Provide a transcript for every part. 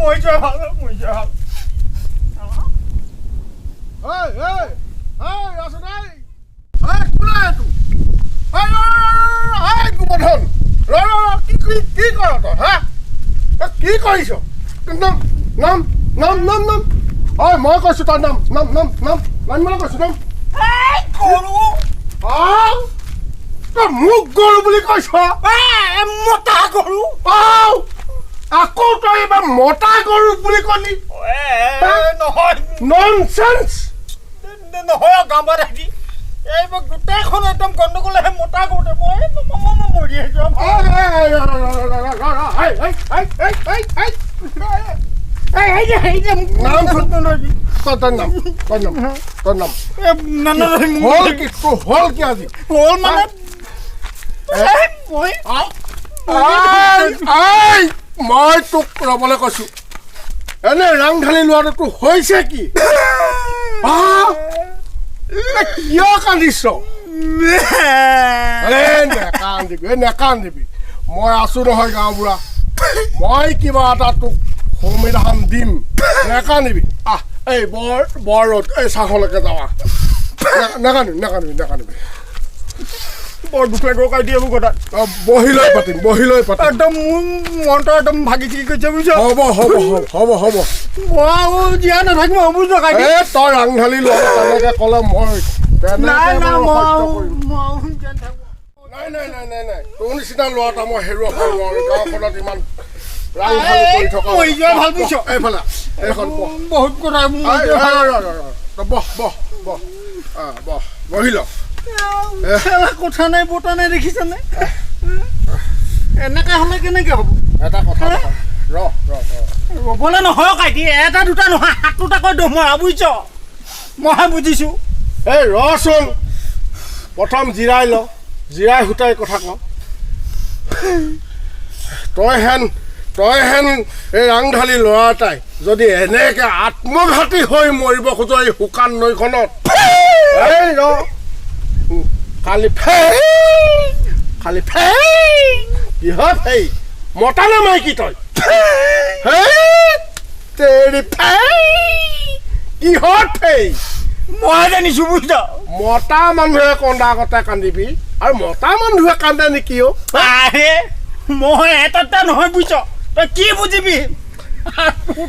Mùi cho hả, mùi cho hả. Ê, ra xuống đây. Ê, cứu lên tụ. Ê, cứu một hồn. Rồi, ký coi rồi, hả? Ký coi sao? Năm. Ôi, mới coi số năm. Lần mới coi số 5. Ê, guru. Cái mục guru বুলি কৈছ? Ê, mota guru. আকৌ তই এবাৰ মতা গৰু বুলি কলি? নহয় ননসেন্স নহয় গাঁৱত আহি এইবোৰ গোটেইখন একদম গণ্ডগোলহে মতা গৰুতে মই মৰি আহিছোঁ হল কি আজি হ'ল মানে মই তোক ৰবলৈ কৈছো এনে ৰং ঢালি লোৱাটো হৈছে কি কিয় কান্দিছ নেকান্দিবি মই আছো নহয় গাঁও বুঢ়া মই কিবা এটা তোক সমিধান দিম নেকান্দিবি এই বৰ ৰ'দ এই চাহলৈকে যাৱা নেকান্দিবি বৰ দুখ লাগিব কাই দিয়ে মোক কথা বহি লৈ পাতিম একদম মনটো একদম ভাগি চিগি গৈছে বুজিছ হ'ব মই জীয়া নাথাকিম বুজিছ কাই তই ৰং ঢালি লোৱা তেনেকে ক'লে মই নাই তোৰ নিচিনা ল'ৰা এটা মই হেৰুৱাব নোৱাৰো গাঁওখনত ইমান ৰং ঢালি কৰি থকা ভাল বুজিছ এইফালে এইখন বহুত কথা বহি ল কথা নাই বতা নাই দেখিছানে এনেকে হ'লে কেনেকে হ'ব এটা কথা ৰ'বলে নহয় কাইটি এটা দুটা নহয় 7টাকৈ দমৰা বুজিছ মই বুজিছো এই ৰচোন প্ৰথম জিৰাই ল জিৰাই হুতাই কথা ক তই হেন এই ৰাংঢালি ল'ৰা এটাই যদি এনেকে আত্মঘাতী হৈ মৰিব খোজো এই শুকান নৈখনত এই ৰ খালি কিহত সেই মতা নে মাইকী তই কিহত সেই মই জানিছো বুজিছ মতা মানুহে কন্দা আগতে কান্দিবি আৰু মতা মানুহে কান্দে নেকি মই এটা নহয় বুজিছ তই কি বুজিবি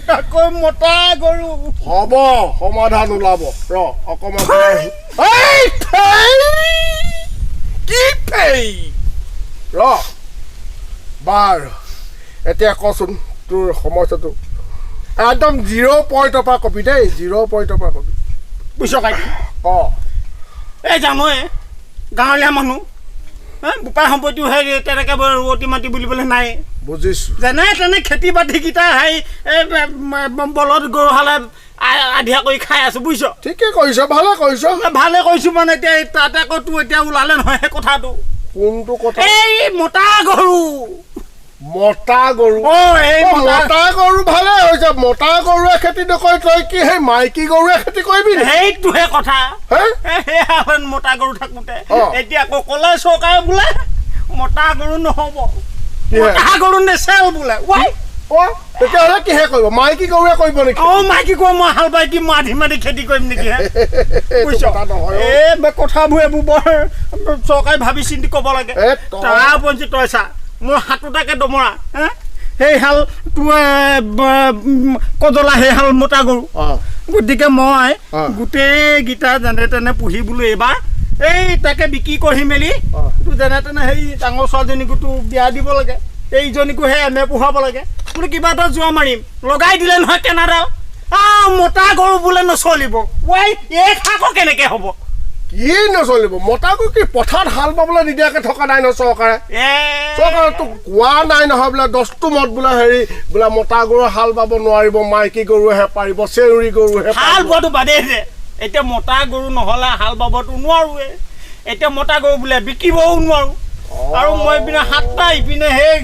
তাকৈ মতা গৰু হ'ব সমাধান ওলাব ৰ অকমান ৰ বাৰু এতিয়া কচোন তোৰ সমস্যাটো একদম 0 পইণ্টৰ পৰা কবি দেই 0 পইণ্টৰ পৰা কবি বুজিছ কাইটি এই জানোৱে গাঁৱলীয়া মানুহ বোপাই সম্পত্তিও সেই তেনেকৈ ৰুৱতী মাটি বুলিবলৈ নাই বুজিছো যেনে তেনে খেতি বাতিকেইটা সেই বলদ গৰু হালে আধিয়া কৰি খাই আছো বুজিছ ঠিকে কৈছ ভালে কৈছো মানে এতিয়া তাতে আকৌ তোৰ এতিয়া ওলালে নহয় সেই কথাটো কোনটো কথা এই মতা গৰু মতা গৰু ভালে হৈছে মতা গৰুৱে খেতি নকৰি তই কি সেই মাইকী গৰুৱে খেতি কৰিবি সেইটোহে কথা মতা গৰু থাকোঁতে এতিয়া আকৌ ক'লে চৰকাৰে বোলে মতা গৰু নহ'ব মতা গৰু নেচেল বোলে তেতিয়াহ'লে কিহে কৰিব মাইকী গৰুৱে কৰিব নেকি মাইকী গৰু মই হাল বাই কি মই আধি মাৰি খেতি কৰিম নেকি বুজিছ কথাবোৰ এইবোৰ বৰ চৰকাৰে ভাবি চিন্তি ক'ব লাগে তাৰ উপৰি তই চা মোৰ 7টাকৈ দমৰা সেই হাল তোৰ কজলা সেই হাল মতা গৰু গতিকে মই গোটেইকেইটা যেনে তেনে পুহিবলৈ এইবাৰ এই তাকে বিক্ৰী কৰি মেলি তোৰ যেনে তেনে সেই ডাঙৰ ছোৱালীজনীকো তোৰ বিয়া দিব লাগে এইজনীকো সেই এনে পোহাব লাগে বোলে কিবা এটা যোৱা মাৰিম লগাই দিলে নহয় কেনাডাল মতা গৰু বোলে নচলিব এই খাকো কেনেকৈ হ'ব কি নচলিব মতা গৰু কি পথাৰত হাল বাবলৈ নিদিয়াকে থকা নাই ন চৰকাৰে চৰকাৰেতো কোৱা নাই নহয় বোলে 10টো মত বোলে হেৰি বোলে মতা গৰু হাল বাব নোৱাৰিব মাইকী গৰুহে পাৰিব চেউৰী গৰুহে হাল বোৱাটো বাদেই দে এতিয়া মতা গৰু নহ'লে হাল বাবতো নোৱাৰোৱে এতিয়া মতা গৰু বোলে বিকিবও নোৱাৰো আৰু মই ইপিনে 7টা ইপিনে সেই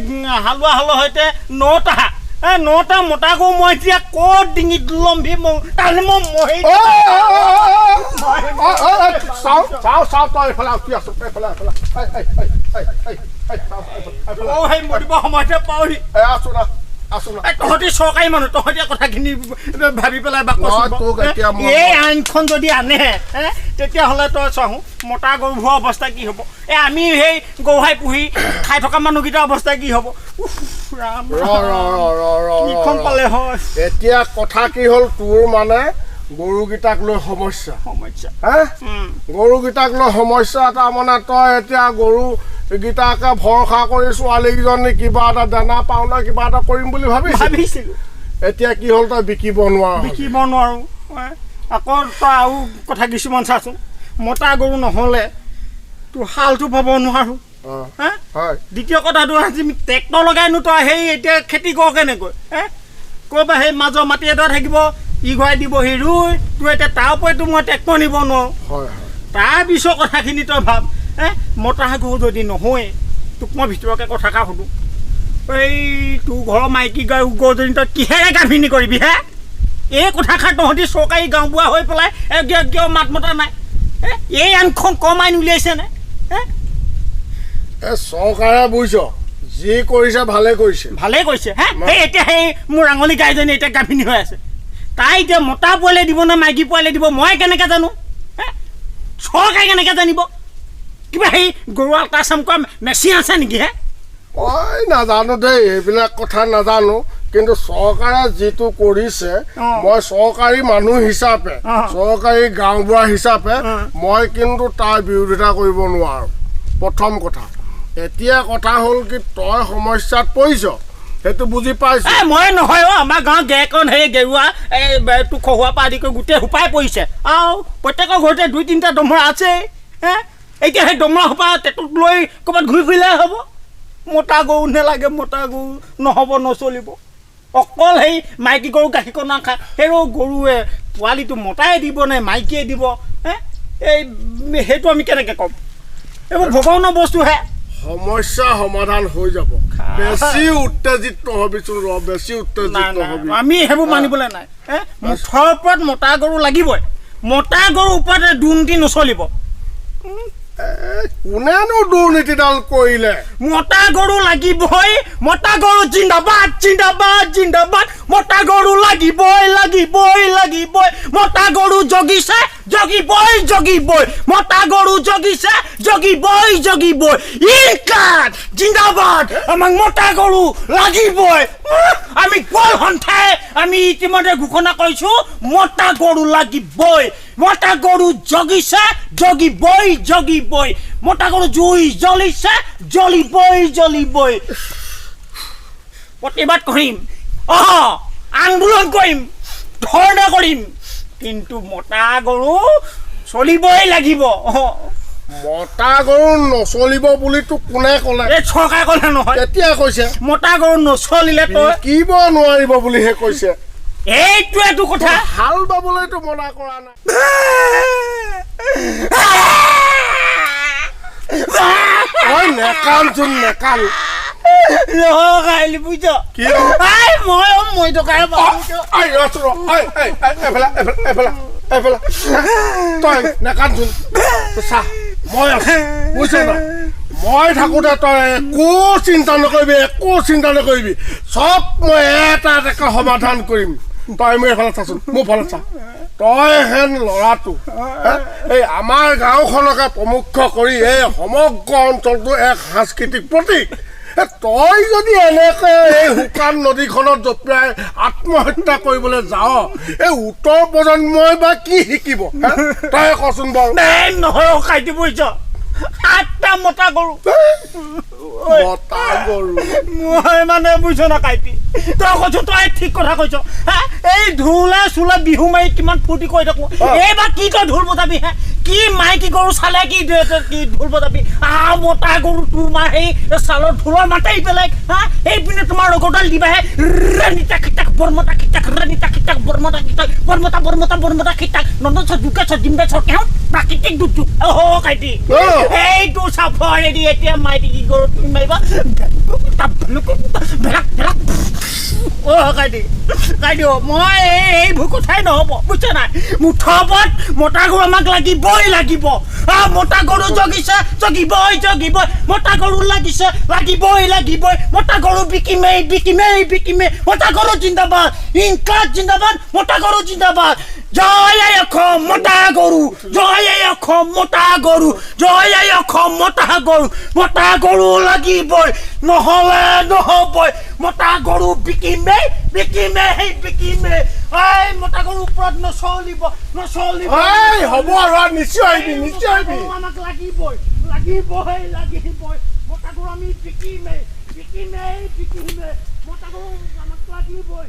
হালোৱা হালৰ সৈতে 9টা 9টা মতা গৰু মই এতিয়া ক'ত ডিঙিত লম্ভি তালে মই মহি চাও তই এইফালে কি আছ এইফালে সেই মৰিব সময়তে পাওহি আছো না তহঁতি চৰকাৰী মানুহ তহঁতি কথাখিনি ভাবি পেলাই এই আইনখন যদি আনে তেতিয়াহ'লে তই চাওঁ মতা গৰু হোৱা অৱস্থা কি হ'ব আমি সেই গৰুহাই পুহি খাই থকা মানুহকেইটাৰ অৱস্থা কি হ'ব পালে হয় এতিয়া কথা কি হ'ল তোৰ মানে গৰুকেইটাক লৈ সমস্যা গৰুকেইটাক লৈ সমস্যা এটা মানে তই এতিয়া গৰু গীতাকে ভৰসা কৰি ছোৱালীকেইজনী কিবা এটা দানা পাওঁ না কিবা এটা কৰিম বুলি ভাবিছিলো এতিয়া কি হ'ল তই বিকিব নোৱাৰো আকৌ তই আৰু কথা কিছুমান চাচোন মতা গৰু নহ'লে তোৰ হালটো বাব নোৱাৰো দ্বিতীয় কথাটো আজি ট্ৰেক্টৰ লগাইনো তই সেই এতিয়া খেতি কৰ কেনেকৈ ক'ৰবাত সেই মাজৰ মাটি এডৰা থাকিব ই ঘূৰাই দিব সি ৰুই তোৰ এতিয়া তাৰ ওপৰতো মই ট্ৰেক্টৰ নিব নোৱাৰো তাৰপিছৰ কথাখিনি তই ভাব মতা গৰু যদি নহয় তোক মই ভিতৰকে কথাষাৰ সুধো এই তোৰ ঘৰৰ মাইকী গৰুজনী তই কিহেৰে গাভিনী কৰিবি এই কথাষাৰ তহঁতি চৰকাৰী গাঁওবুঢ়া হৈ পেলাই কিয় মাত মতা নাই এই আইনখন কম আইন উলিয়াইছেনে চৰকাৰে বুজিছ যি কৰিছে ভালে কৰিছে এতিয়া সেই মোৰ আঙুলি গাইজনী এতিয়া গাভিনী হৈ আছে তাই এতিয়া মতা পোৱালি দিব নে মাইকী পোৱালি দিব মই কেনেকৈ জানো চৰকাৰে কেনেকৈ জানিব কিবা সেই গৰু আল্ট্ৰাচাউণ্ড কৰা মেচিন আছে নেকি মই নাজানো দেই এইবিলাক কথা নাজানো কিন্তু চৰকাৰে যিটো কৰিছে মই চৰকাৰী মানুহ হিচাপে চৰকাৰী গাঁওবুঢ়া হিচাপে মই কিন্তু তাৰ বিৰোধিতা কৰিব নোৱাৰো প্ৰথম কথা এতিয়া কথা হ'ল কি তই সমস্যাত পৰিছ সেইটো বুজি পাইছ মই নহয় আমাৰ গাঁৱৰ গেকণ সেই গেৰুৱা তোক খহুৱা পৰা আদি কৰি গোটেই সোপাই পৰিছে আৰু প্ৰত্যেকৰ ঘৰতে 2-3টা দমৰা আছে এতিয়া সেই দমৰা সোপা টেটুত লৈ ক'ৰবাত ঘূৰি ফুৰিলে হ'ব মতা গৰু নেলাগে মতা গৰু নহ'ব নচলিব অকল সেই মাইকী গৰু গাখীৰ নাখায় সেই গৰুৱে পোৱালিটো মতাই দিব নে মাইকীয়ে দিব সেইটো আমি কেনেকৈ ক'ম এইবোৰ ভগৱানৰ বস্তুহে সমস্যা সমাধান হৈ যাব বেছি উত্তেজিত নহবিচোন বেছি উত্তেজিত নহবি আমি সেইবোৰ মানিবলৈ নাই মুঠৰ ওপৰত মতা গৰু লাগিবই মতা গৰুৰ ওপৰত দুৰ্নীতি নচলিব কোনেনো দুৰ্নীতিডাল কৰিলে মতা গৰু লাগিবই মতা গৰু জিন্দাবাদ মতা গৰু লাগিবই মতা গৰু জগিছে জগিবই মতা গৰু জগিছে জগিবই ইনকাত জিন্দাবাদ আমাক মতা গৰু লাগিবই আমি কল সন্থাই আমি ইতিমধ্যে ঘোষণা কৰিছো মতা গৰু লাগিবই মতা গৰু জগিছে জগিবই মতা গৰু জুই জ্বলিছে জ্বলিবই প্ৰতিবাদ কৰিম আন্দোলন কৰিম ধৰ্ণা কৰিম কিন্তু মতা গৰু চলিবই লাগিব মতা গৰু নচলিব বুলি তোক কোনে ক'লে এই চৰকাৰে ক'লে নহয় কেতিয়া কৈছে মতা গৰু নচলিলে তই কিব নোৱাৰিব বুলিহে কৈছে এইটো কথা হাল বাবলৈতো মনা কৰা নাই নেকালচোন নেকাল বুজিছ কি মই টকাৰে তই নেকালচোন চা মই আছো বুজিছ না মই থাকোঁতে তই একো চিন্তা নকৰিবি চব মই এটা সমাধান কৰিম তই মোৰ এইফালে চাচোন মোৰ ফালে চা তই হেন ল'ৰাটো এই আমাৰ গাঁওখনকে প্ৰমুখ কৰি এই সমগ্ৰ অঞ্চলটো এক সাংস্কৃতিক প্ৰতীক তই যদি এনেকৈ এই শুকান নদীখনত জঁপিয়াই আত্মহত্যা কৰিবলৈ যাওঁ এই উত্তৰ প্ৰজন্মই বা কি শিকিব তই কচোন বাৰু নহয় খাইটি বুজিছ 8টা মতা গৰু মই মানে বুজিছ না কাইটি তই কৈছো তই ঠিক কথা কৈছ এই ঢোলে চোলে বিহু মাৰি কিমান ফূৰ্তি কৰি থাকো এইবাৰ কি তই ঢোল বজাবি কি মাইকী গৰু চালে কি ঢোল বজাবি মতা গৰু তোমাৰ সেই চালৰ ঢোলৰ মাতাই পেলাই এইপিনে তোমাৰ ৰগডাল দিবাহে ৰাণিতা খিতাক বৰমতা খিতাক ৰাণিতা খিতাক বৰমতা খিতাক বৰমতা খিতাক নন্দন ছজুকে ছজিমবে ছকেও প্ৰাকৃতিক দুৰ্যোগ কাইটি এইটো চাফাৰে দি এতিয়া মাইকী গৰু তুমি মাৰিবা কাইটি মই এই ভুল কথাই নহ'ব বুজিছা নাই মুঠপত মতা গৰু আমাক লাগিব মতা গৰু জগিছে জগিবই মতা গৰু লাগিছে লাগিবই মতা গৰু বিকিমে মতা গৰু জিন্দাবাদ ইনকাজ জিন্দাবাদ মতা গৰু জিন্দাবাদ জয় অসম মতা গৰু জয় অসম মতা গৰু জয় অসম মতা গৰু লাগিবই নহ'লে নহ'বই মতা গৰু বিকিমে এই মতা গৰুৰ ওপৰত নচলিব হ'ব আৰু নিশ্চয় আহিবি আমাক লাগিবই মতা গৰু আমি বিকিমে মতা গৰু আমাক লাগিবই